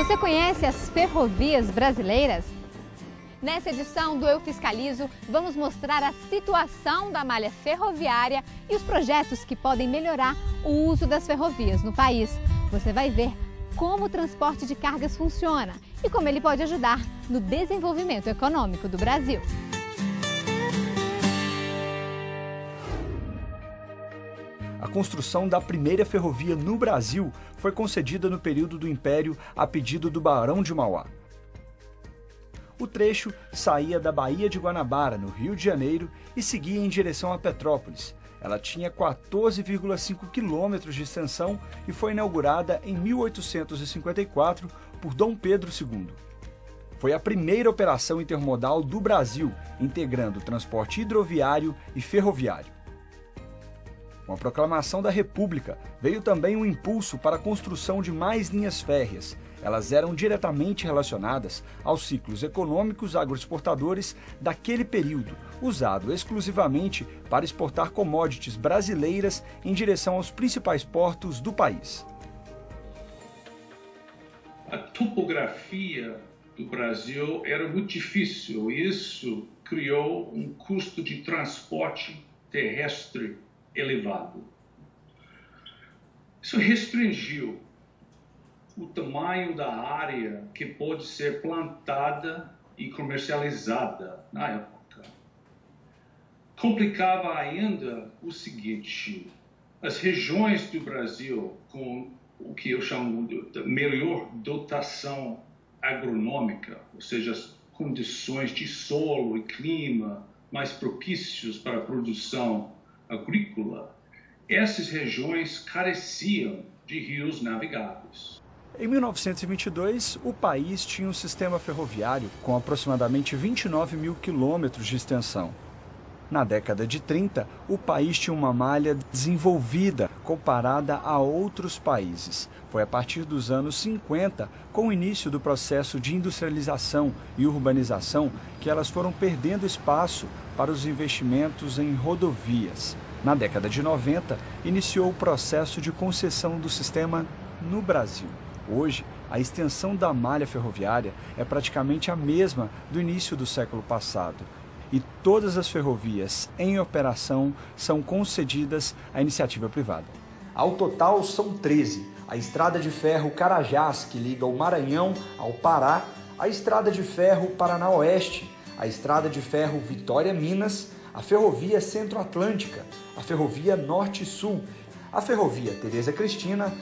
Você conhece as ferrovias brasileiras? Nessa edição do Eu Fiscalizo, vamos mostrar a situação da malha ferroviária e os projetos que podem melhorar o uso das ferrovias no país. Você vai ver como o transporte de cargas funciona e como ele pode ajudar no desenvolvimento econômico do Brasil. A construção da primeira ferrovia no Brasil foi concedida no período do Império a pedido do Barão de Mauá. O trecho saía da Baía de Guanabara, no Rio de Janeiro, e seguia em direção a Petrópolis. Ela tinha 14,5 quilômetros de extensão e foi inaugurada em 1854 por Dom Pedro II. Foi a primeira operação intermodal do Brasil, integrando transporte hidroviário e ferroviário. Com a proclamação da República, veio também um impulso para a construção de mais linhas férreas. Elas eram diretamente relacionadas aos ciclos econômicos agroexportadores daquele período, usado exclusivamente para exportar commodities brasileiras em direção aos principais portos do país. A topografia do Brasil era muito difícil e isso criou um custo de transporte terrestre elevado. Isso restringiu o tamanho da área que pode ser plantada e comercializada na época. Complicava ainda o seguinte: as regiões do Brasil com o que eu chamo de melhor dotação agronômica, ou seja, as condições de solo e clima mais propícios para a produção agrícola, essas regiões careciam de rios navegáveis. Em 1922, o país tinha um sistema ferroviário com aproximadamente 29 mil quilômetros de extensão. Na década de 30, o país tinha uma malha desenvolvida comparada a outros países. Foi a partir dos anos 50, com o início do processo de industrialização e urbanização, que elas foram perdendo espaço para os investimentos em rodovias. Na década de 90, iniciou o processo de concessão do sistema no Brasil. Hoje, a extensão da malha ferroviária é praticamente a mesma do início do século passado. E todas as ferrovias em operação são concedidas à iniciativa privada. Ao total, são 13. A Estrada de Ferro Carajás, que liga o Maranhão ao Pará, a Estrada de Ferro Paraná Oeste, a Estrada de Ferro Vitória-Minas, a Ferrovia Centro-Atlântica, a Ferrovia Norte-Sul, a Ferrovia Tereza Cristina,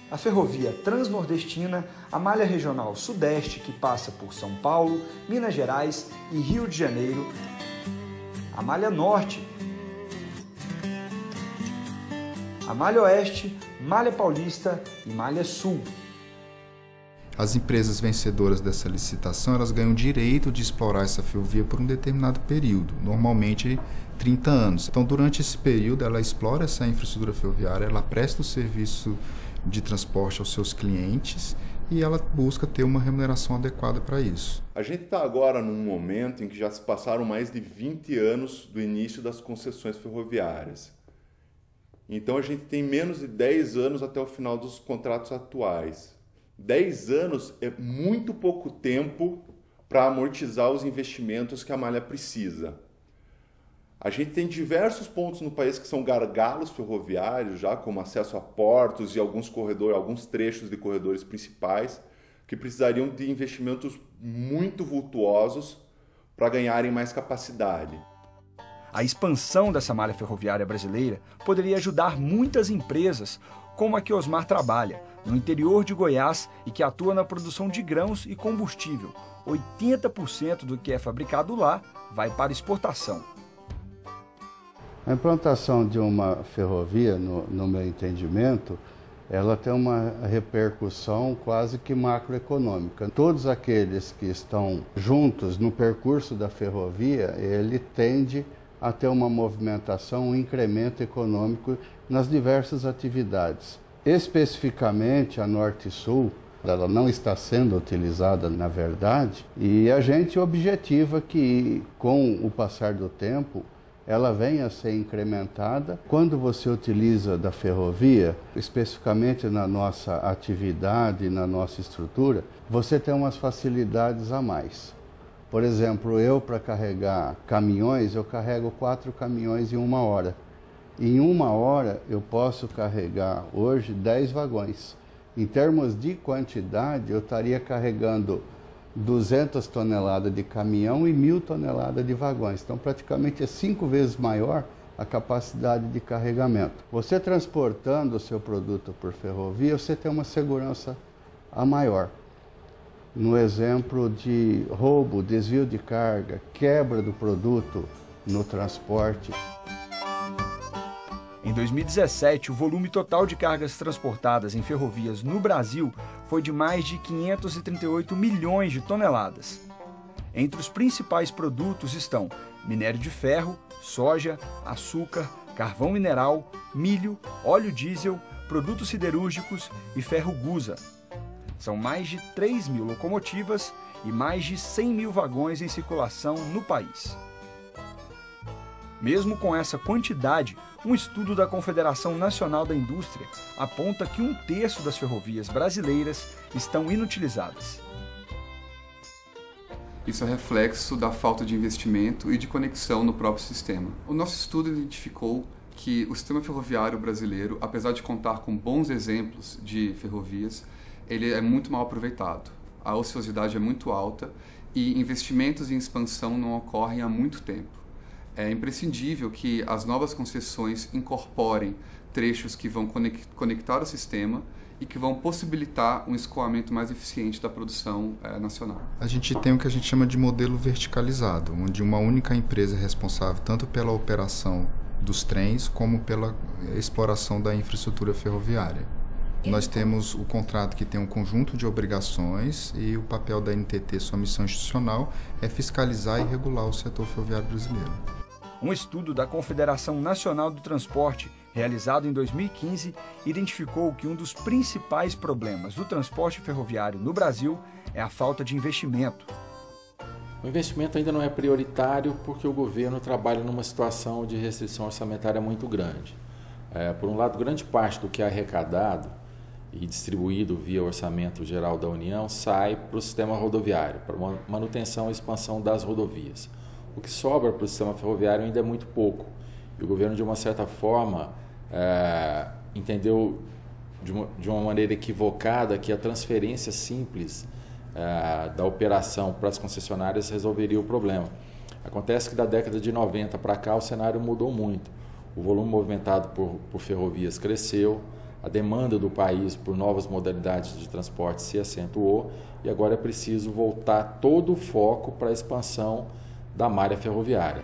a Ferrovia Transnordestina, a Malha Regional Sudeste, que passa por São Paulo, Minas Gerais e Rio de Janeiro, a Malha Norte, a Malha Oeste, Malha Paulista e Malha Sul. As empresas vencedoras dessa licitação, elas ganham direito de explorar essa ferrovia por um determinado período, normalmente 30 anos. Então, durante esse período, ela explora essa infraestrutura ferroviária, ela presta o serviço de transporte aos seus clientes e ela busca ter uma remuneração adequada para isso. A gente está agora num momento em que já se passaram mais de 20 anos do início das concessões ferroviárias. Então, a gente tem menos de 10 anos até o final dos contratos atuais. 10 anos é muito pouco tempo para amortizar os investimentos que a malha precisa. A gente tem diversos pontos no país que são gargalos ferroviários, já como acesso a portos e alguns corredores, alguns trechos de corredores principais, que precisariam de investimentos muito vultuosos para ganharem mais capacidade. A expansão dessa malha ferroviária brasileira poderia ajudar muitas empresas, como a que Osmar trabalha, no interior de Goiás e que atua na produção de grãos e combustível. 80% do que é fabricado lá vai para exportação. A implantação de uma ferrovia, no meu entendimento, ela tem uma repercussão quase que macroeconômica. Todos aqueles que estão juntos no percurso da ferrovia, ele tende a ter uma movimentação, um incremento econômico nas diversas atividades. Especificamente a Norte-Sul, ela não está sendo utilizada na verdade, e a gente objetiva que com o passar do tempo ela venha a ser incrementada. Quando você utiliza da ferrovia, especificamente na nossa atividade, na nossa estrutura, você tem umas facilidades a mais. Por exemplo, eu para carregar caminhões, eu carrego 4 caminhões em 1 hora. Em 1 hora eu posso carregar hoje 10 vagões. Em termos de quantidade, eu estaria carregando 200 toneladas de caminhão e 1.000 toneladas de vagões. Então, praticamente é 5 vezes maior a capacidade de carregamento. Você transportando o seu produto por ferrovia, você tem uma segurança a maior. No exemplo de roubo, desvio de carga, quebra do produto no transporte. Em 2017, o volume total de cargas transportadas em ferrovias no Brasil foi de mais de 538 milhões de toneladas. Entre os principais produtos estão minério de ferro, soja, açúcar, carvão mineral, milho, óleo diesel, produtos siderúrgicos e ferro-gusa. São mais de 3.000 locomotivas e mais de 100.000 vagões em circulação no país. Mesmo com essa quantidade, um estudo da Confederação Nacional da Indústria aponta que 1/3 das ferrovias brasileiras estão inutilizadas. Isso é reflexo da falta de investimento e de conexão no próprio sistema. O nosso estudo identificou que o sistema ferroviário brasileiro, apesar de contar com bons exemplos de ferrovias, ele é muito mal aproveitado. A ociosidade é muito alta e investimentos em expansão não ocorrem há muito tempo. É imprescindível que as novas concessões incorporem trechos que vão conectar o sistema e que vão possibilitar um escoamento mais eficiente da produção nacional. A gente tem o que a gente chama de modelo verticalizado, onde uma única empresa é responsável tanto pela operação dos trens como pela exploração da infraestrutura ferroviária. Nós temos o contrato que tem um conjunto de obrigações e o papel da NTT, sua missão institucional, é fiscalizar e regular o setor ferroviário brasileiro. Um estudo da Confederação Nacional do Transporte, realizado em 2015, identificou que um dos principais problemas do transporte ferroviário no Brasil é a falta de investimento. O investimento ainda não é prioritário porque o governo trabalha numa situação de restrição orçamentária muito grande. Por um lado, grande parte do que é arrecadado e distribuído via Orçamento Geral da União sai para o sistema rodoviário, para manutenção e expansão das rodovias. O que sobra para o sistema ferroviário ainda é muito pouco. E o governo, de uma certa forma, entendeu de uma maneira equivocada que a transferência simples da operação para as concessionárias resolveria o problema. Acontece que da década de 90 para cá o cenário mudou muito. O volume movimentado por ferrovias cresceu, a demanda do país por novas modalidades de transporte se acentuou e agora é preciso voltar todo o foco para a expansão da malha ferroviária.